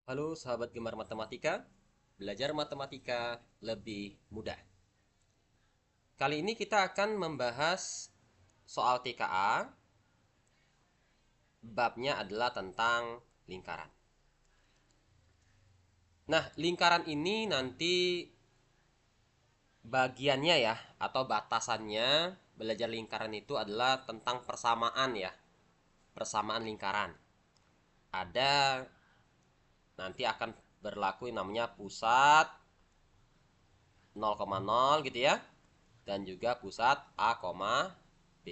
Halo sahabat gemar matematika, belajar matematika lebih mudah. Kali ini kita akan membahas soal TKA, babnya adalah tentang lingkaran. Nah, lingkaran ini nanti bagiannya ya, atau batasannya belajar lingkaran itu adalah tentang persamaan ya, persamaan lingkaran. Ada nanti akan berlaku yang namanya pusat 0,0 gitu ya, dan juga pusat A, B.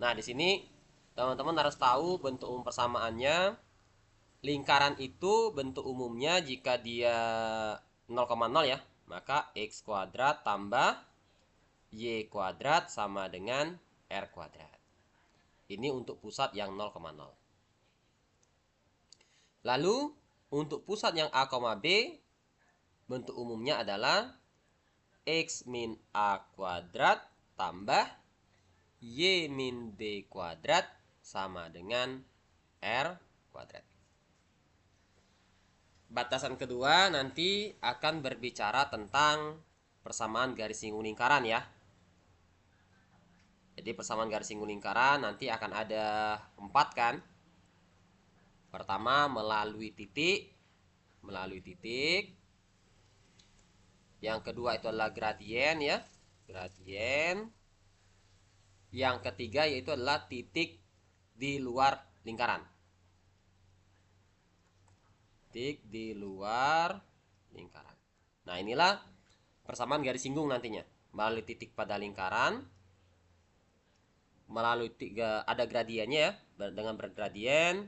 Nah, di sini teman-teman harus tahu bentuk umum persamaannya. Lingkaran itu bentuk umumnya jika dia 0,0 ya, maka x kuadrat tambah y kuadrat sama dengan r kuadrat. Ini untuk pusat yang 0,0. Lalu untuk pusat yang A, B, bentuk umumnya adalah x min a kuadrat tambah y min b kuadrat sama dengan r kuadrat. Batasan kedua nanti akan berbicara tentang persamaan garis singgung lingkaran ya. Jadi persamaan garis singgung lingkaran nanti akan ada 4 kan. Pertama melalui titik. Yang kedua itu adalah gradien ya. Gradien. Yang ketiga yaitu adalah titik di luar lingkaran. Titik di luar lingkaran. Nah, inilah persamaan garis singgung nantinya. Melalui titik pada lingkaran, melalui tiga ada gradiennya ya, dengan bergradien,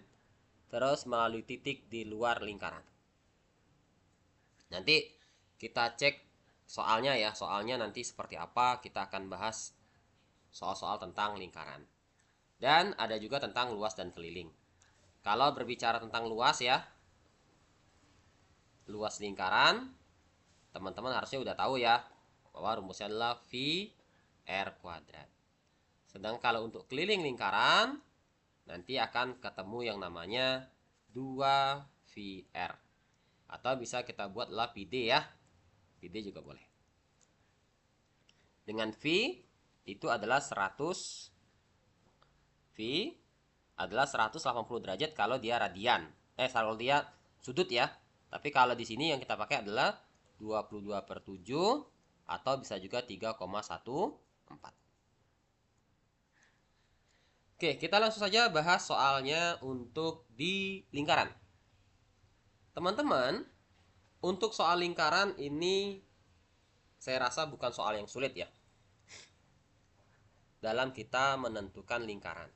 terus melalui titik di luar lingkaran. Nanti kita cek soalnya ya, soalnya nanti seperti apa, kita akan bahas soal-soal tentang lingkaran. Dan ada juga tentang luas dan keliling. Kalau berbicara tentang luas ya, luas lingkaran, teman-teman harusnya udah tahu ya, bahwa rumusnya adalah V R kuadrat. Sedang kalau untuk keliling lingkaran, nanti akan ketemu yang namanya 2VR. Atau bisa kita buatlah PD ya. PD juga boleh. Dengan V itu adalah 100. V adalah 180 derajat kalau dia radian. Kalau dia sudut ya. Tapi kalau di sini yang kita pakai adalah 22/7 atau bisa juga 3,14. Oke, kita langsung saja bahas soalnya untuk di lingkaran. Teman-teman, untuk soal lingkaran ini saya rasa bukan soal yang sulit ya. Dalam kita menentukan lingkaran.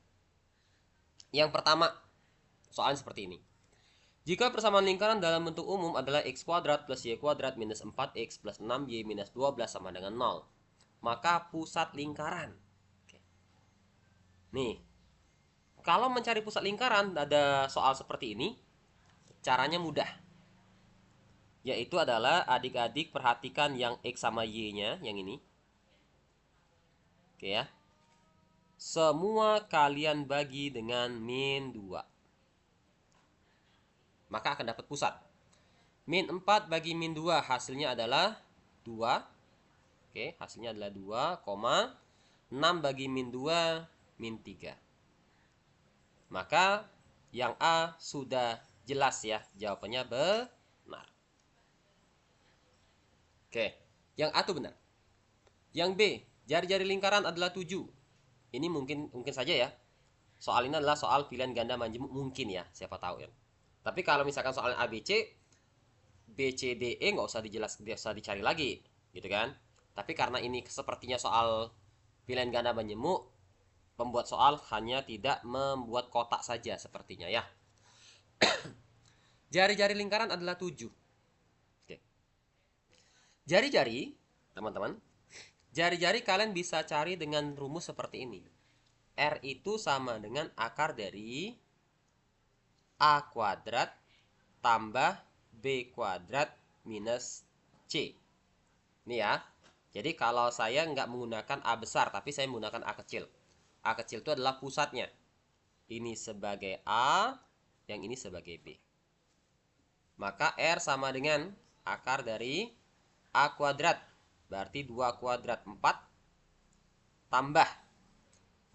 Yang pertama, soalnya seperti ini. Jika persamaan lingkaran dalam bentuk umum adalah x kuadrat plus y kuadrat minus 4x plus 6y minus 12 sama dengan 0, maka pusat lingkaran. Oke. Nih, kalau mencari pusat lingkaran ada soal seperti ini, caranya mudah. Yaitu adalah adik-adik perhatikan yang x sama y-nya, yang ini. Oke ya. Semua kalian bagi dengan min 2. Maka akan dapat pusat. Min 4 bagi min 2 hasilnya adalah 2. Oke, hasilnya adalah 2, 6 bagi min 2 min 3. Maka yang A sudah jelas ya, jawabannya benar. Oke, yang A itu benar. Yang B, jari-jari lingkaran adalah 7. Ini mungkin saja ya. Soal ini adalah soal pilihan ganda majemuk mungkin ya, siapa tahu ya. Tapi kalau misalkan soal ABC, B, C, D, E nggak usah dicari lagi, gitu kan? Tapi karena ini sepertinya soal pilihan ganda majemuk, pembuat soal hanya tidak membuat kotak saja sepertinya ya. Jari-jari lingkaran adalah 7. Oke. Jari-jari, teman-teman, jari-jari kalian bisa cari dengan rumus seperti ini. R itu sama dengan akar dari A kuadrat tambah B kuadrat minus C. Ini ya. Jadi kalau saya nggak menggunakan A besar, tapi saya menggunakan A kecil. A kecil itu adalah pusatnya. Ini sebagai A, yang ini sebagai B. Maka R sama dengan akar dari A kuadrat. Berarti 2 kuadrat 4 tambah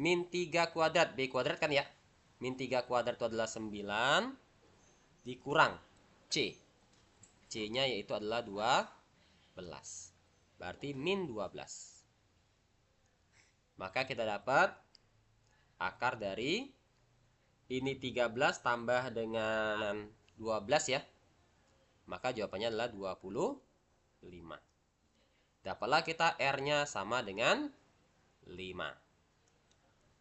min 3 kuadrat B kuadrat kan ya. Min 3 kuadrat itu adalah 9 dikurang C. C-nya yaitu adalah 12. Berarti min 12. Maka kita dapat akar dari ini 13 tambah dengan 12 ya. Maka jawabannya adalah 25. Dapatlah kita R-nya sama dengan 5.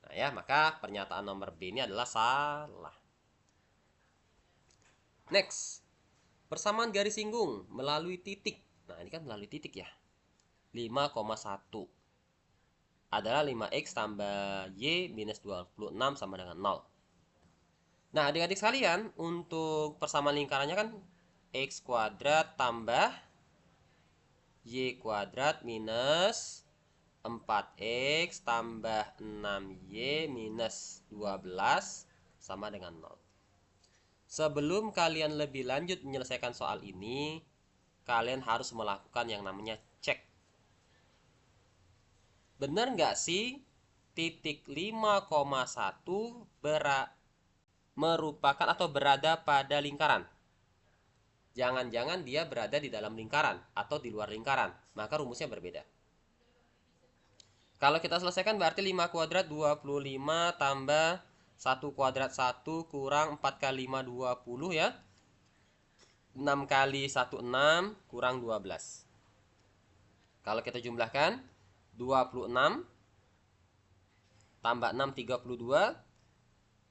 Nah ya, maka pernyataan nomor B ini adalah salah. Next. Persamaan garis singgung melalui titik. Nah, ini kan melalui titik ya. 5,1 adalah 5x tambah y minus 26 sama dengan 0. Nah, adik-adik sekalian, untuk persamaan lingkarannya kan x kuadrat tambah y kuadrat minus 4x tambah 6y minus 12 sama dengan 0. Sebelum kalian lebih lanjut menyelesaikan soal ini, kalian harus melakukan yang namanya cek. Benar nggak sih titik 5,1 merupakan atau berada pada lingkaran? Jangan-jangan dia berada di dalam lingkaran atau di luar lingkaran, maka rumusnya berbeda. Kalau kita selesaikan berarti 5 kuadrat 25 tambah 1 kuadrat 1 kurang 4 kali 5 20 ya. 6 kali 1 6 kurang 12. Kalau kita jumlahkan 26 tambah 6 32.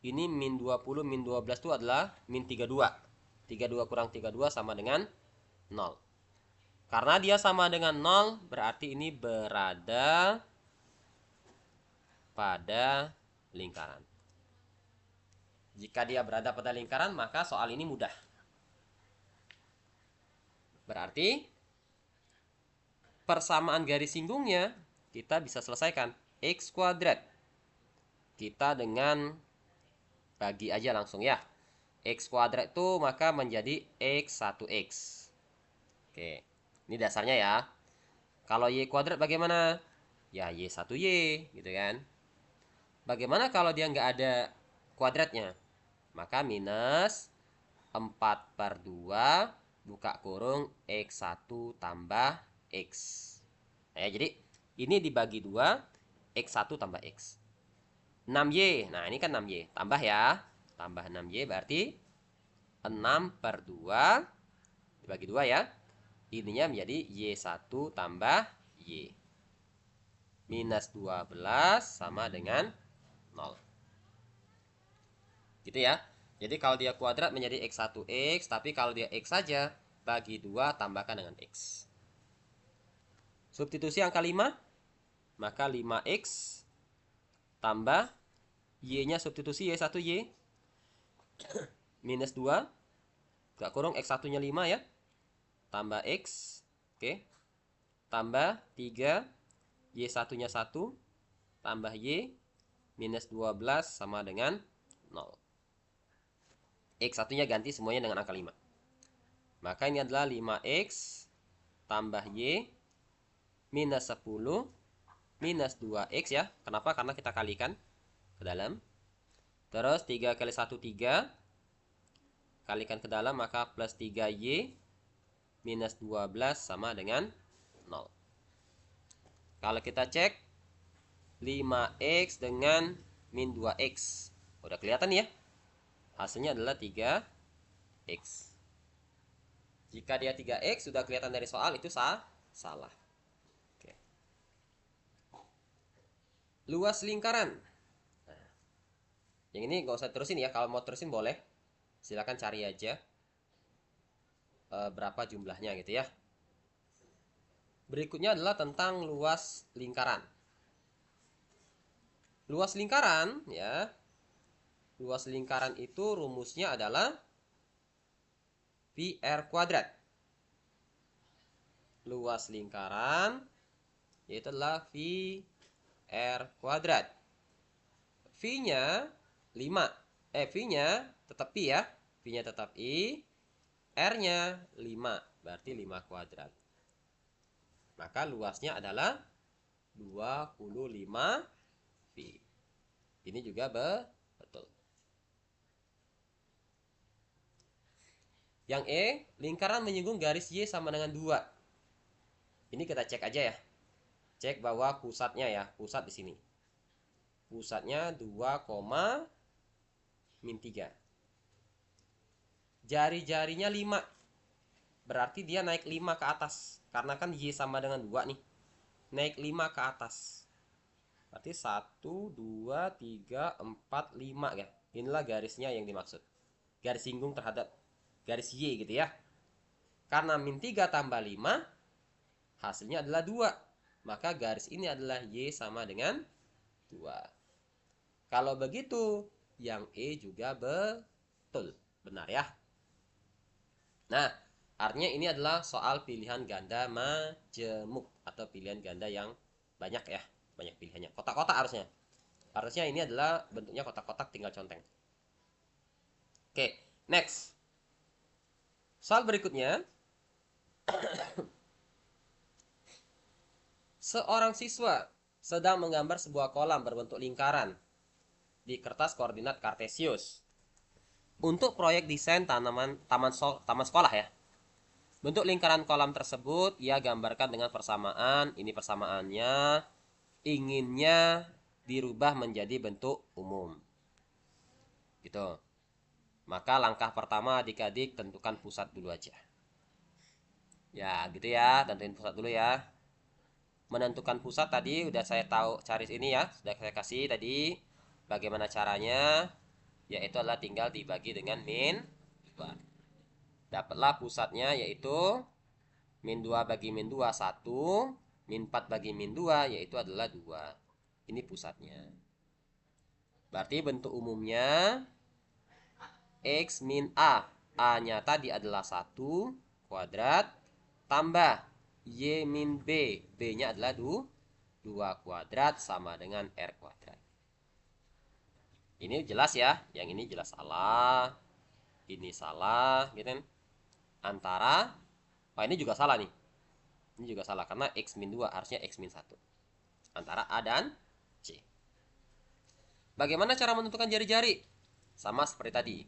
Ini min 20 min 12 itu adalah min 32. 32 kurang 32 sama dengan 0. Karena dia sama dengan 0, berarti ini berada pada lingkaran. Jika dia berada pada lingkaran, maka soal ini mudah. Berarti persamaan garis singgungnya kita bisa selesaikan. X kuadrat. Kita dengan bagi aja langsung ya. X kuadrat itu maka menjadi X 1X. Oke, ini dasarnya ya. Kalau Y kuadrat bagaimana? Ya Y 1Y gitu kan. Bagaimana kalau dia nggak ada kuadratnya? Maka minus 4/2 buka kurung X1 tambah X. Nah, ya, jadi ini dibagi 2, X1 tambah X. 6Y, nah ini kan 6Y. Tambah ya, tambah 6Y berarti 6/2 dibagi 2 ya. Ininya menjadi Y1 tambah Y. Minus 12 sama dengan 0. Gitu ya. Jadi kalau dia kuadrat menjadi X1X, tapi kalau dia X saja, bagi 2 tambahkan dengan X. Substitusi angka 5, maka 5X tambah Y-nya substitusi Y1Y minus 2 gak kurung X1-nya 5 ya. Tambah X, oke. Tambah 3 Y1-nya 1 tambah Y minus 12 sama dengan 0. X1-nya ganti semuanya dengan angka 5. Maka ini adalah 5X tambah Y minus 10 minus 2X ya. Kenapa? Karena kita kalikan ke dalam. Terus 3 kali 1 3. Kalikan ke dalam maka plus 3Y minus 12 sama dengan 0. Kalau kita cek 5X dengan min 2X. Udah kelihatan ya? Hasilnya adalah 3X. Jika dia 3X sudah kelihatan dari soal itu salah. Oke. Luas lingkaran. Nah, yang ini nggak usah terusin ya. Kalau mau terusin boleh. Silakan cari aja berapa jumlahnya gitu ya. Berikutnya adalah tentang luas lingkaran. Luas lingkaran ya. Luas lingkaran itu rumusnya adalah PR kuadrat. Luas lingkaran yaitu adalah VR kuadrat. V-nya 5. V-nya tetap I ya. V-nya tetap I. R-nya 5, berarti 5 kuadrat. Maka luasnya adalah 25 V. Ini juga betul. Yang E, lingkaran menyinggung garis Y sama dengan 2. Ini kita cek aja ya. Cek bahwa pusatnya ya, pusat di sini. Pusatnya 2,-3. Jari-jarinya 5. Berarti dia naik 5 ke atas. Karena kan Y sama dengan 2 nih. Naik 5 ke atas. Berarti 1, 2, 3, 4, 5 ya. Inilah garisnya yang dimaksud. Garis singgung terhadap garis Y gitu ya. Karena min 3 tambah 5, hasilnya adalah 2. Maka garis ini adalah Y sama dengan 2. Kalau begitu, yang E juga betul. Benar ya. Nah, artinya ini adalah soal pilihan ganda majemuk atau pilihan ganda yang banyak ya, banyak pilihannya. Kotak-kotak harusnya. Harusnya ini adalah bentuknya kotak-kotak tinggal conteng. Oke, next. Soal berikutnya. Seorang siswa sedang menggambar sebuah kolam berbentuk lingkaran di kertas koordinat kartesius. Untuk proyek desain taman sekolah ya. Bentuk lingkaran kolam tersebut ia gambarkan dengan persamaan. Ini persamaannya. Inginnya dirubah menjadi bentuk umum. Gitu. Maka langkah pertama adik-adik tentukan pusat dulu aja. Ya, gitu ya. Tentuin pusat dulu ya. Menentukan pusat tadi udah saya tahu cari ini ya. Sudah saya kasih tadi. Bagaimana caranya? Yaitu adalah tinggal dibagi dengan min 2. Dapatlah pusatnya yaitu min 2 bagi min 2 1, min 4 bagi min 2 yaitu adalah 2. Ini pusatnya. Berarti bentuk umumnya X min A. A-nya tadi adalah 1 kuadrat tambah Y min B. B-nya adalah 2 kuadrat sama dengan R kuadrat. Ini jelas ya. Yang ini jelas salah. Ini salah gitu kan. Antara ini juga salah nih. Ini juga salah karena X min 2 harusnya X min 1. Antara A dan C. Bagaimana cara menentukan jari-jari? Sama seperti tadi.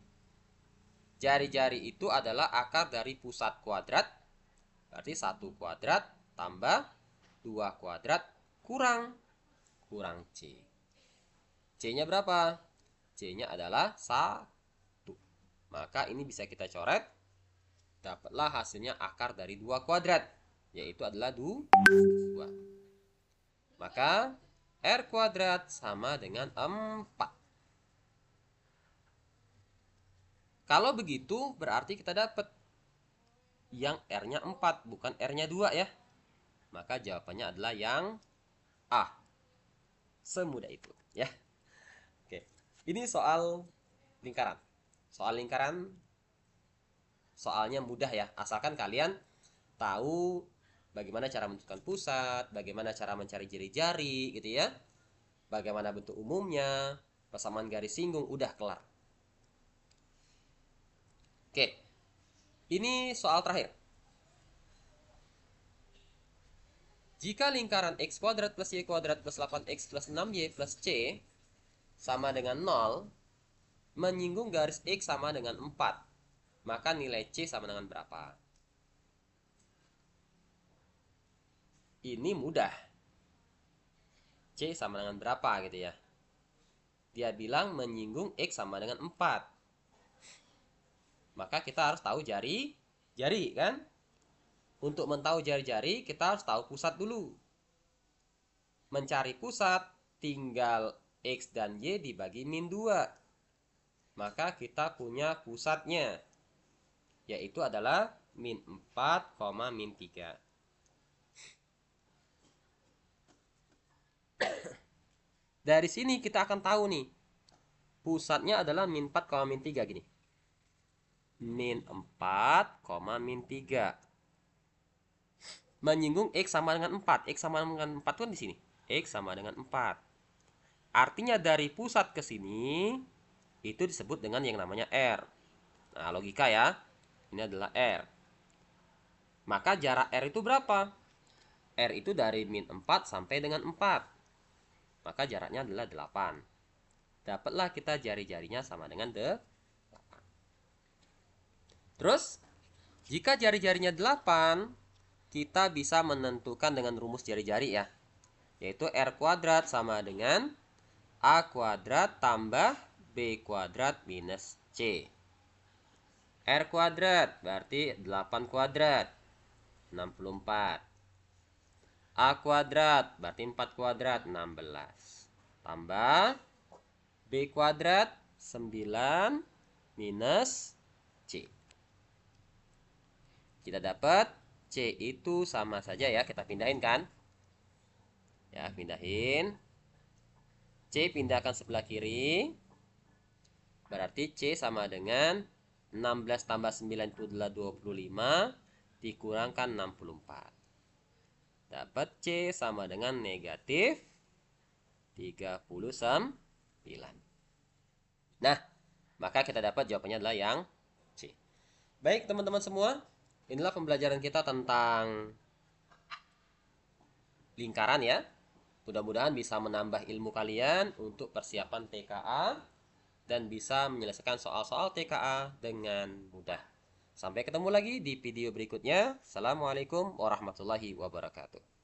Jari-jari itu adalah akar dari pusat kuadrat. Berarti 1 kuadrat tambah 2 kuadrat kurang C. C-nya berapa? C-nya adalah 1. Maka ini bisa kita coret. Dapatlah hasilnya akar dari 2 kuadrat. Yaitu adalah 2. Maka R kuadrat sama dengan 4. Kalau begitu berarti kita dapat yang R-nya 4 bukan R-nya 2 ya. Maka jawabannya adalah yang A. Semudah itu ya. Oke. Ini soal lingkaran. Soal lingkaran soalnya mudah ya, asalkan kalian tahu bagaimana cara menentukan pusat, bagaimana cara mencari jari-jari gitu ya. Bagaimana bentuk umumnya, persamaan garis singgung, udah kelar. Oke. Ini soal terakhir. Jika lingkaran X kuadrat plus Y kuadrat plus 8X plus 6Y plus C sama dengan 0, menyinggung garis X sama dengan 4, maka nilai C sama dengan berapa? Ini mudah. C sama dengan berapa gitu ya. Dia bilang menyinggung X sama dengan 4. Maka kita harus tahu jari kan? Untuk mentahu jari-jari kita harus tahu pusat dulu. Mencari pusat tinggal X dan Y dibagi min 2. Maka kita punya pusatnya. Yaitu adalah min 4, min 3. Dari sini kita akan tahu nih. Pusatnya adalah min 4, min 3 gini. Min 4, min 3. Menyinggung X sama dengan 4. X sama dengan 4 kan di sini. X sama dengan 4. Artinya dari pusat ke sini itu disebut dengan yang namanya R. Nah, logika ya. Ini adalah R. Maka jarak R itu berapa? R itu dari min 4 sampai dengan 4. Maka jaraknya adalah 8. Dapatlah kita jari-jarinya sama dengan 8. Terus, jika jari-jarinya 8, kita bisa menentukan dengan rumus jari-jari ya. Yaitu R kuadrat sama dengan A kuadrat tambah B kuadrat minus C. R kuadrat berarti 8 kuadrat, 64. A kuadrat berarti 4 kuadrat, 16. Tambah B kuadrat, 9 minus C. Kita dapat C itu sama saja ya, kita pindahin kan? Ya, pindahin. C pindahkan sebelah kiri. Berarti C sama dengan 16 tambah 9 itu adalah 25. Dikurangkan 64. Dapat C sama dengan negatif 39. Nah, maka kita dapat jawabannya adalah yang C. Baik teman-teman semua, inilah pembelajaran kita tentang lingkaran ya. Mudah-mudahan bisa menambah ilmu kalian untuk persiapan TKA dan bisa menyelesaikan soal-soal TKA dengan mudah. Sampai ketemu lagi di video berikutnya. Assalamualaikum warahmatullahi wabarakatuh.